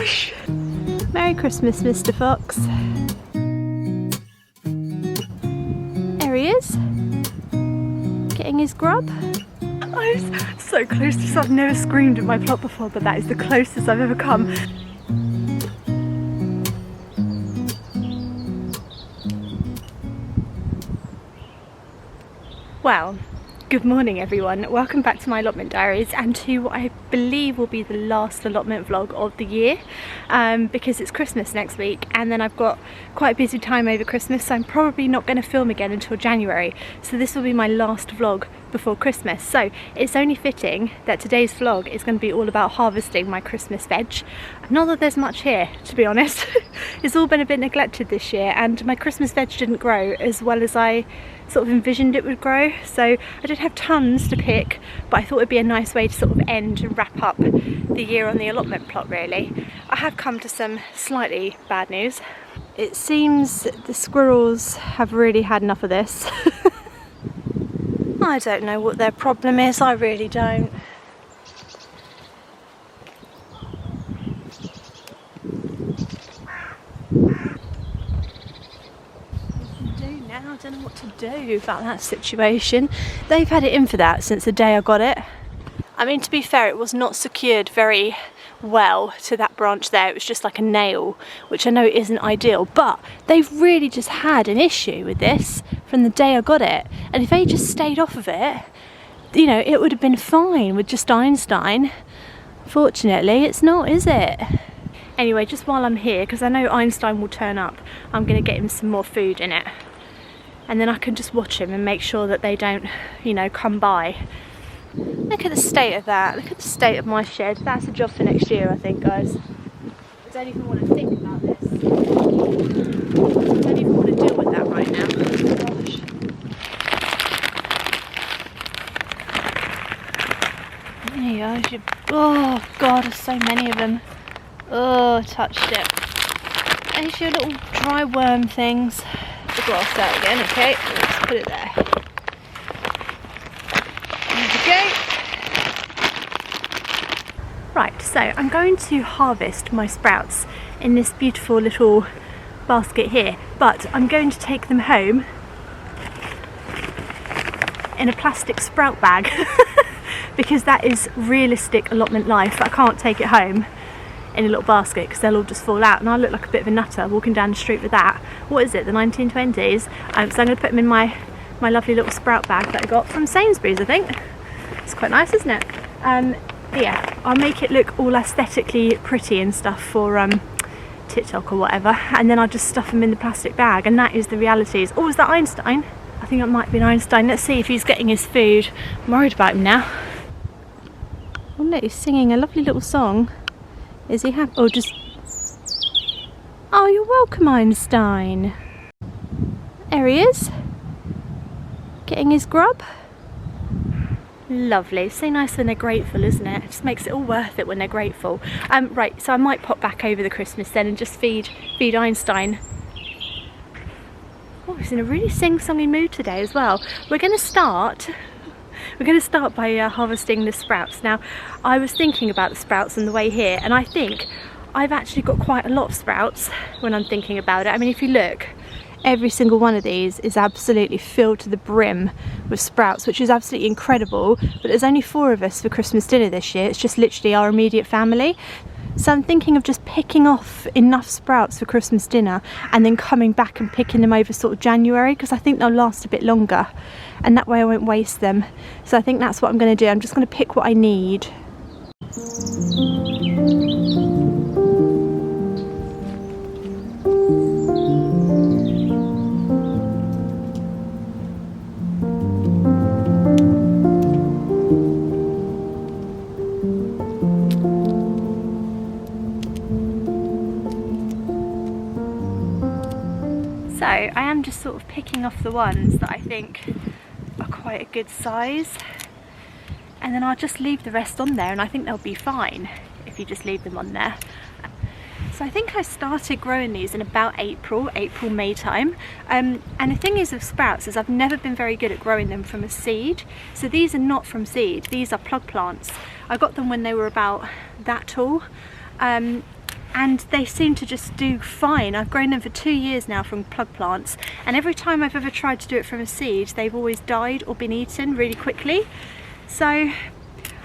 gosh! Merry Christmas, Mr. Fox. There he is, getting his grub. I was so close to this. I've never screamed at my plot before, but that is the closest I've ever come. Well, good morning everyone. Welcome back to my allotment diaries and to what I believe will be the last allotment vlog of the year, because it's Christmas next week and then I've got quite a busy time over Christmas, so I'm probably not going to film again until January. So this will be my last vlog before Christmas. So it's only fitting that today's vlog is going to be all about harvesting my Christmas veg. Not that there's much here, to be honest. It's all been a bit neglected this year and my Christmas veg didn't grow as well as I sort of envisioned it would grow, so I don't have tons to pick, but I thought it'd be a nice way to sort of end and wrap up the year on the allotment plot really. I have come to some slightly bad news. It seems the squirrels have really had enough of this. I don't know what their problem is, I really don't. I don't know what to do about that situation. They've had it in for that since the day I got it. I mean, to be fair, it was not secured very well to that branch there. It was just like a nail, which I know isn't ideal, but they've really just had an issue with this from the day I got it. And if they just stayed off of it, you know, it would have been fine with just Einstein. Fortunately, it's not, is it? Anyway, just while I'm here, because I know Einstein will turn up, I'm going to get him some more food in it. And then I can just watch him and make sure that they don't, you know, come by. Look at the state of that. Look at the state of my shed. That's a job for next year, I think, guys. I don't even want to think about this. I don't even want to deal with that right now. Gosh. There you go. Oh God, there's so many of them. Oh, touched it. There's your little dry worm things. The glass out again, okay, let's put it there. There we go. Right, so I'm going to harvest my sprouts in this beautiful little basket here, but I'm going to take them home in a plastic sprout bag because that is realistic allotment life. I can't take it home in a little basket because they'll all just fall out and I look like a bit of a nutter walking down the street with that. What is it, the 1920s? So I'm going to put them in my lovely little sprout bag that I got from Sainsbury's, I think. It's quite nice, isn't it? But yeah, I'll make it look all aesthetically pretty and stuff for TikTok or whatever, and then I'll just stuff them in the plastic bag, and that is the realities. Oh, is that Einstein? I think it might be an Einstein. Let's see if he's getting his food. I'm worried about him now. Oh look, he's singing a lovely little song. Is he happy? Or just... Oh, you're welcome, Einstein. There he is. Getting his grub. Lovely. So nice when they're grateful, isn't it? It just makes it all worth it when they're grateful. Right, so I might pop back over the Christmas then and just feed Einstein. Oh, he's in a really sing-songy mood today as well. We're going to start by harvesting the sprouts. Now, I was thinking about the sprouts on the way here, and I think I've actually got quite a lot of sprouts when I'm thinking about it. I mean, if you look, every single one of these is absolutely filled to the brim with sprouts, which is absolutely incredible. But there's only 4 of us for Christmas dinner this year. It's just literally our immediate family. So I'm thinking of just picking off enough sprouts for Christmas dinner and then coming back and picking them over sort of January, because I think they'll last a bit longer and that way I won't waste them. So I think that's what I'm going to do. I'm just going to pick what I need. So I am just sort of picking off the ones that I think are quite a good size, and then I'll just leave the rest on there, and I think they'll be fine if you just leave them on there. So I think I started growing these in about April, May time. And the thing is with sprouts is I've never been very good at growing them from a seed. So these are not from seed, these are plug plants. I got them when they were about that tall. And and they seem to just do fine. I've grown them for 2 years now from plug plants, and every time I've ever tried to do it from a seed, they've always died or been eaten really quickly. So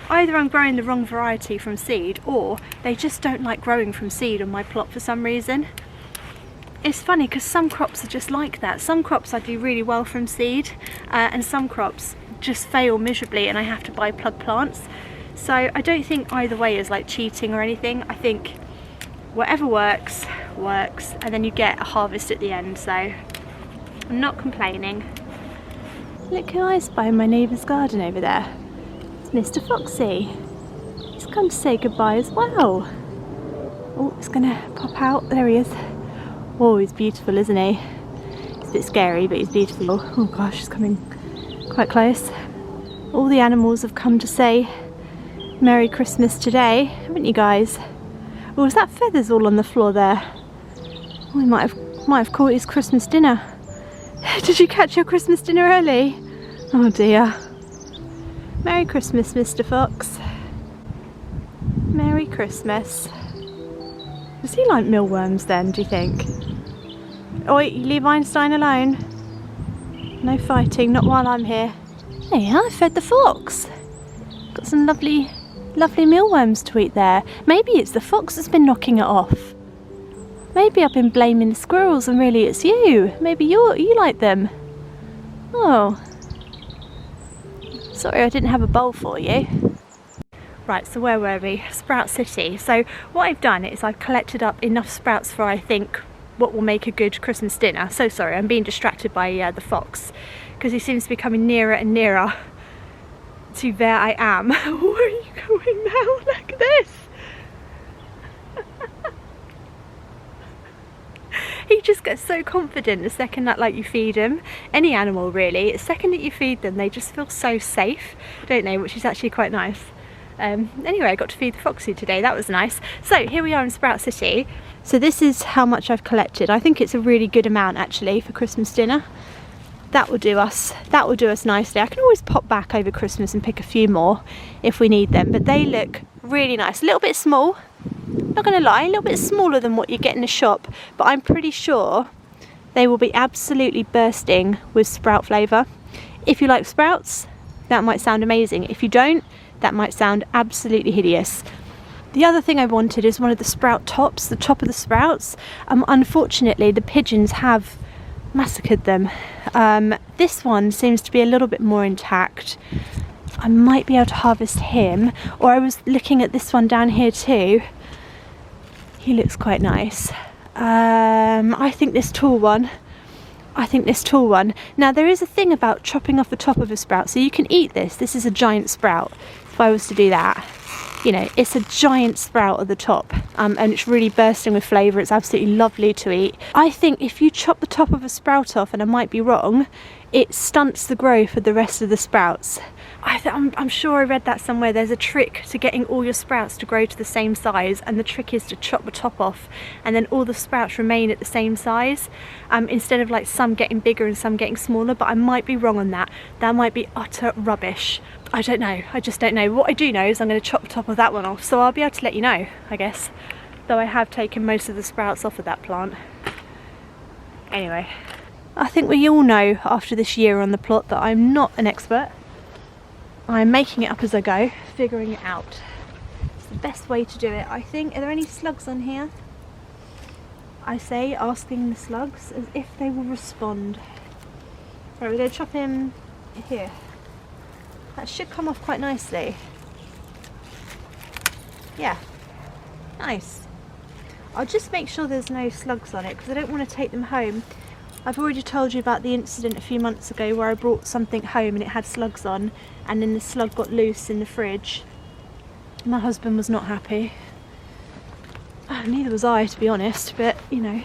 either I'm growing the wrong variety from seed, or they just don't like growing from seed on my plot for some reason. It's funny because some crops are just like that. Some crops I do really well from seed, and some crops just fail miserably and I have to buy plug plants. So I don't think either way is like cheating or anything. I think whatever works, works, and then you get a harvest at the end, so I'm not complaining. Look who I spy in my neighbour's garden over there. It's Mr. Foxy. He's come to say goodbye as well. Oh, it's gonna pop out. There he is. Oh, he's beautiful, isn't he? It's a bit scary, but he's beautiful. Oh gosh, he's coming quite close. All the animals have come to say Merry Christmas today, haven't you guys? Oh, is that feathers all on the floor there? Oh, he might have caught his Christmas dinner. Did you catch your Christmas dinner early? Oh dear. Merry Christmas, Mr. Fox. Merry Christmas. Does he like mealworms then, do you think? Oi, you leave Einstein alone. No fighting, not while I'm here. Hey, I fed the fox. Got some lovely mealworms to eat there. Maybe it's the fox that's been knocking it off. Maybe I've been blaming the squirrels and really it's you. Maybe you like them. Oh. Sorry I didn't have a bowl for you. Right, so where were we? Sprout City. So what I've done is I've collected up enough sprouts for, I think, what will make a good Christmas dinner. So sorry, I'm being distracted by the fox because he seems to be coming nearer and nearer to where I am. Where are you going now? Look at this. He just gets so confident the second that you feed him. Any animal really, the second that you feed them, they just feel so safe, don't they? Which is actually quite nice. Anyway, I got to feed the Foxy today, that was nice. So here we are in Sprout City. So this is how much I've collected. I think it's a really good amount actually for Christmas dinner. That will do us nicely. I can always pop back over Christmas and pick a few more if we need them, but they look really nice. A little bit small, not gonna lie, a little bit smaller than what you get in the shop, but I'm pretty sure they will be absolutely bursting with sprout flavour. If you like sprouts, that might sound amazing. If you don't, that might sound absolutely hideous. The other thing I wanted is one of the sprout tops, the top of the sprouts. Unfortunately, the pigeons have massacred them. This one seems to be a little bit more intact. I might be able to harvest him, or I was looking at this one down here too. He looks quite nice. I think this tall one. Now there is a thing about chopping off the top of a sprout, so you can eat this. This is a giant sprout. If I was to do that, you know, it's a giant sprout at the top, and it's really bursting with flavour. It's absolutely lovely to eat. I think if you chop the top of a sprout off, and I might be wrong, it stunts the growth of the rest of the sprouts. I'm sure I read that somewhere. There's a trick to getting all your sprouts to grow to the same size, and the trick is to chop the top off and then all the sprouts remain at the same size, instead of like some getting bigger and some getting smaller, but I might be wrong on that. That might be utter rubbish. I don't know, I just don't know. What I do know is I'm going to chop the top of that one off, so I'll be able to let you know, I guess. Though I have taken most of the sprouts off of that plant. Anyway, I think we all know after this year on the plot that I'm not an expert. I'm making it up as I go, figuring it out. It's the best way to do it, I think. Are there any slugs on here? I say, asking the slugs as if they will respond. Right, we're going to chop him here. That should come off quite nicely. Yeah, nice. I'll just make sure there's no slugs on it because I don't want to take them home. I've already told you about the incident a few months ago where I brought something home and it had slugs on, and then the slug got loose in the fridge. My husband was not happy. Neither was I, to be honest, but you know,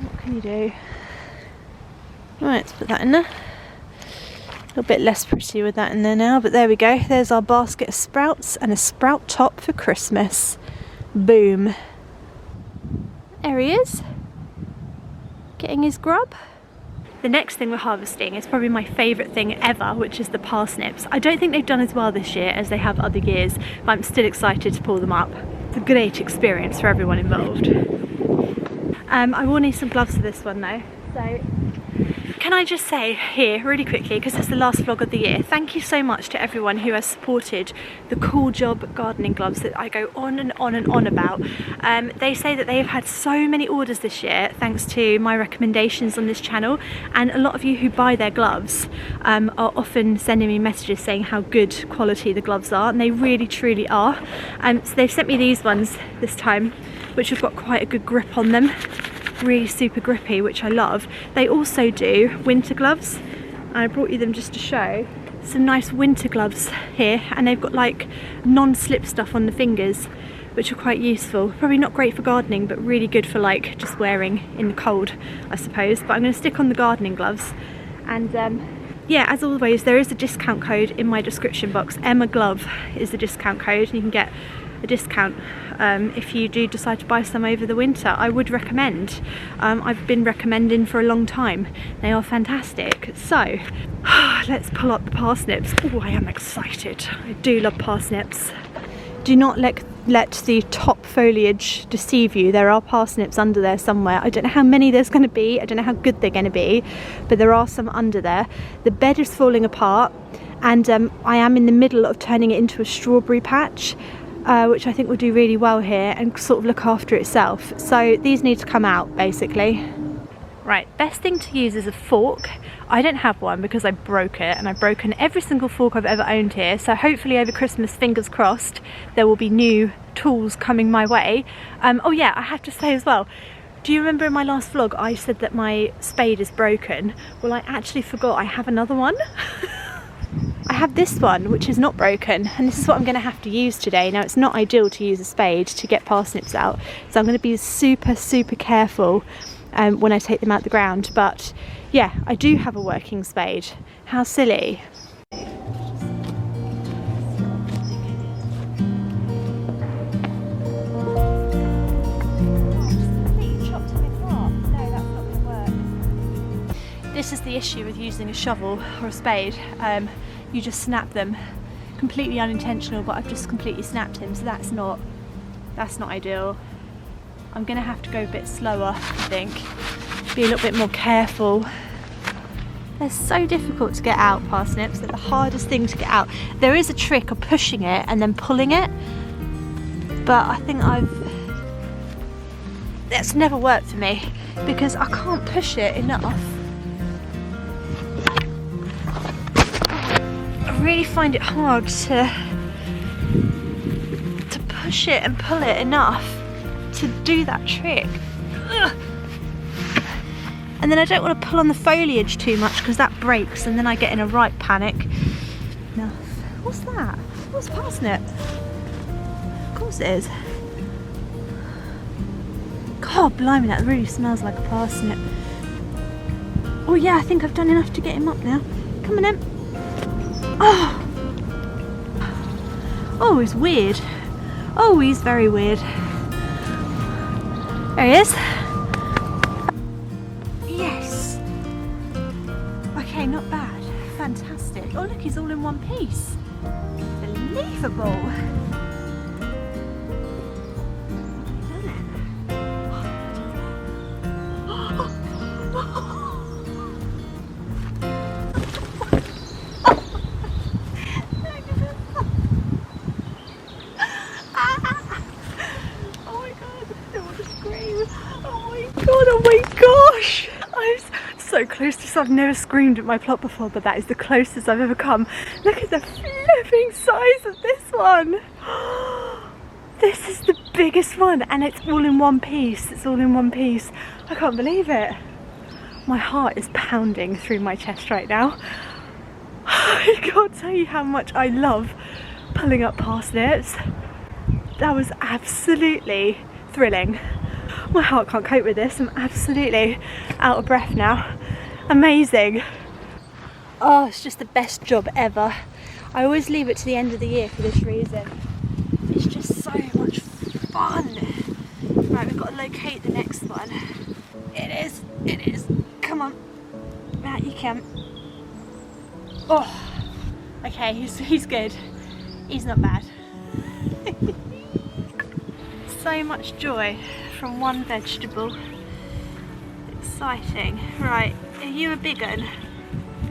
what can you do? Right, let's put that in there. A little bit less pretty with that in there now, but there we go. There's our basket of sprouts and a sprout top for Christmas. Boom. There he is, getting his grub. The next thing we're harvesting is probably my favourite thing ever, which is the parsnips. I don't think they've done as well this year as they have other years, but I'm still excited to pull them up. It's a great experience for everyone involved. I will need some gloves for this one though. So can I just say here really quickly, because it's the last vlog of the year, thank you so much to everyone who has supported the COOLJOB gardening gloves that I go on and on and on about. They say that they have had so many orders this year thanks to my recommendations on this channel, and a lot of you who buy their gloves are often sending me messages saying how good quality the gloves are, and they really truly are. So they've sent me these ones this time, which have got quite a good grip on them. Really super grippy, which I love. They also do winter gloves. I brought you them just to show. Some nice winter gloves here, and they've got like non-slip stuff on the fingers, which are quite useful. Probably not great for gardening, but really good for like just wearing in the cold, I suppose. But I'm going to stick on the gardening gloves. And yeah, as always, there is a discount code in my description box. Emma Glove is the discount code, and you can get a discount if you do decide to buy some over the winter. I would recommend. I've been recommending for a long time. They are fantastic. So let's pull up the parsnips. Oh, I am excited. I do love parsnips. Do not let the top foliage deceive you. There are parsnips under there somewhere. I don't know how many there's going to be. I don't know how good they're going to be, but there are some under there. The bed is falling apart, and I am in the middle of turning it into a strawberry patch, which I think will do really well here and sort of look after itself. So these need to come out basically. Right, best thing to use is a fork. I don't have one because I broke it, and I've broken every single fork I've ever owned here. So hopefully over Christmas, fingers crossed, there will be new tools coming my way. Oh yeah, I have to say as well, do you remember in my last vlog I said that my spade is broken? Well, I actually forgot I have another one. I have this one, which is not broken, and this is what I'm going to have to use today. Now, it's not ideal to use a spade to get parsnips out, so I'm going to be super careful when I take them out the ground. But yeah, I do have a working spade. How silly. This is the issue with using a shovel or a spade. You just snap them. Completely unintentional, but I've just completely snapped him, so that's not ideal. I'm gonna have to go a bit slower, I think. Be a little bit more careful. They're so difficult to get out, parsnips. They're the hardest thing to get out. There is a trick of pushing it and then pulling it, but I think that's never worked for me because I can't push it enough. I really find it hard to push it and pull it enough to do that trick. Ugh. And then I don't want to pull on the foliage too much because that breaks, and then I get in a right panic. No. What's that? What's parsnip? Of course it is. God blimey, that really smells like a parsnip. Oh yeah, I think I've done enough to get him up now. Come on in. Oh, he's weird. Oh, he's very weird. There he is. Yes. Okay, not bad. Fantastic. Oh look, he's all in one piece. Unbelievable. Oh my gosh! I'm so close to this. I've never screamed at my plot before, but that is the closest I've ever come. Look at the flipping size of this one! This is the biggest one, and it's all in one piece. It's all in one piece. I can't believe it. My heart is pounding through my chest right now. I can't tell you how much I love pulling up parsnips. That was absolutely thrilling. My heart can't cope with this. I'm absolutely out of breath now. Amazing. Oh, it's just the best job ever. I always leave it to the end of the year for this reason. It's just so much fun. Right, we've got to locate the next one. It is. Come on. Right, you can. Oh, okay, he's good. He's not bad. so much joy from one vegetable. Exciting. Right, are you a big un?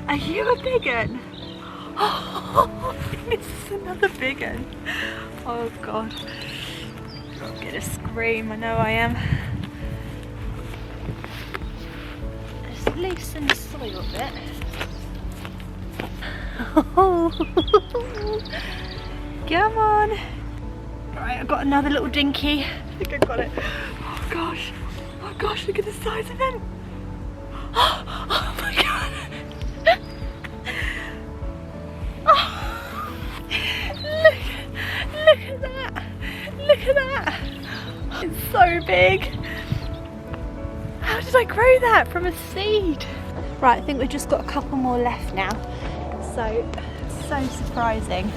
Are you a big un? Oh, this is another big un. Oh God. I'm gonna scream, I know I am. Just loosen the soil a bit. Come on. Right, I've got another little dinky. I think I got it. Oh gosh. Oh gosh, look at the size of him. Oh my God. Oh, look at that. Look at that. It's so big. How did I grow that from a seed? Right, I think we've just got a couple more left now. So surprising.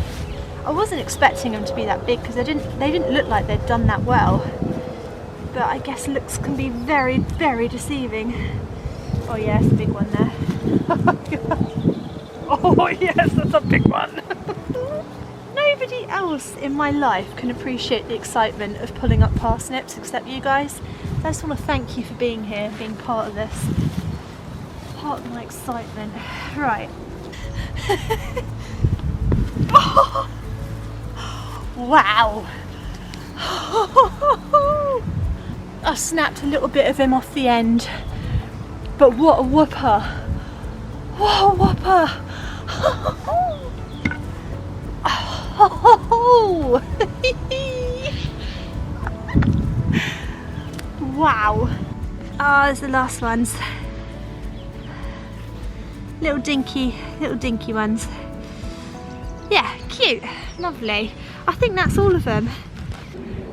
I wasn't expecting them to be that big because they didn't look like they'd done that well. But I guess looks can be very, very deceiving. Oh yes, a big one there. Oh yes, that's a big one. Nobody else in my life can appreciate the excitement of pulling up parsnips except you guys. I just want to thank you for being here, being part of this. Part of my excitement. Right. Oh, wow. I snapped a little bit of him off the end, but what a whooper. What a whooper. Oh. Wow. Ah, there's the last ones. Little dinky ones. Yeah, cute, lovely. I think that's all of them.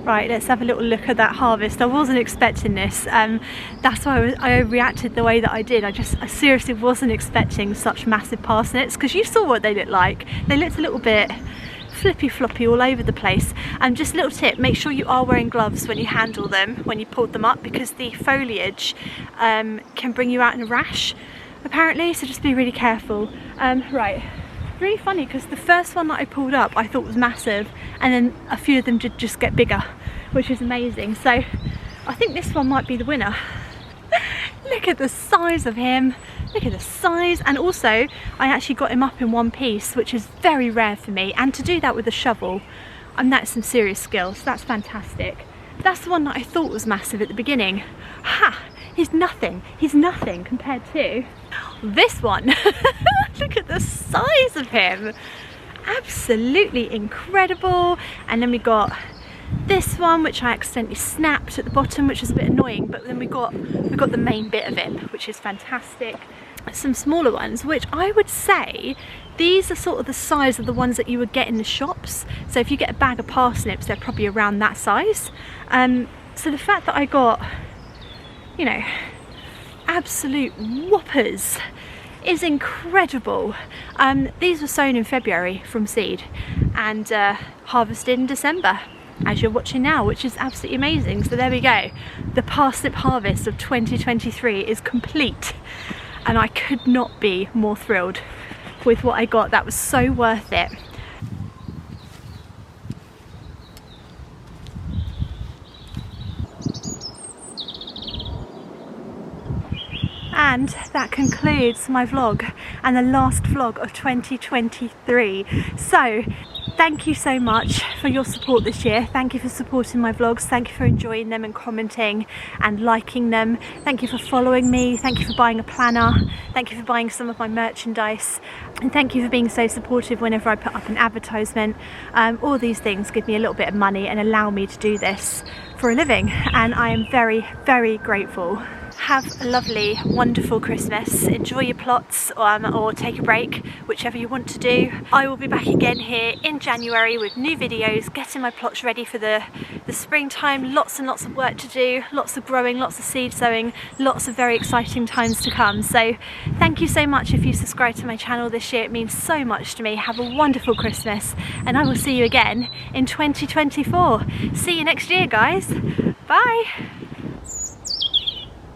Right, let's have a little look at that harvest. I wasn't expecting this. That's why I reacted the way that I did. I seriously wasn't expecting such massive parsnips because you saw what they looked like. They looked a little bit flippy floppy all over the place. And just a little tip, make sure you are wearing gloves when you handle them, when you pulled them up, because the foliage can bring you out in a rash apparently, so just be really careful. Right, really funny because the first one that I pulled up I thought was massive, and then a few of them did just get bigger, which is amazing. So I think this one might be the winner. Look at the size of him. Look at the size, and also I actually got him up in one piece, which is very rare for me, and to do that with a shovel, that's some serious skill, so that's fantastic. That's the one that I thought was massive at the beginning. Ha! He's nothing compared to this one. Look at the size of him. Absolutely incredible. And then we got this one, which I accidentally snapped at the bottom, which is a bit annoying, but then we got the main bit of him, which is fantastic. Some smaller ones, which I would say these are sort of the size of the ones that you would get in the shops. So if you get a bag of parsnips, they're probably around that size. So the fact that I got, you know, absolute whoppers is incredible. These were sown in February from seed and harvested in December, as you're watching now, which is absolutely amazing. So there we go. The parsnip harvest of 2023 is complete, and I could not be more thrilled with what I got. That was so worth it. And that concludes my vlog, and the last vlog of 2023. So thank you so much for your support this year. Thank you for supporting my vlogs. Thank you for enjoying them and commenting and liking them. Thank you for following me. Thank you for buying a planner. Thank you for buying some of my merchandise. And thank you for being so supportive whenever I put up an advertisement. All these things give me a little bit of money and allow me to do this for a living. And I am very, very grateful. Have a lovely, wonderful Christmas. Enjoy your plots or take a break, whichever you want to do. I will be back again here in January with new videos, getting my plots ready for the springtime. Lots and lots of work to do, lots of growing, lots of seed sowing, lots of very exciting times to come. So thank you so much if you subscribed to my channel this year. It means so much to me. Have a wonderful Christmas, and I will see you again in 2024. See you next year, guys. Bye.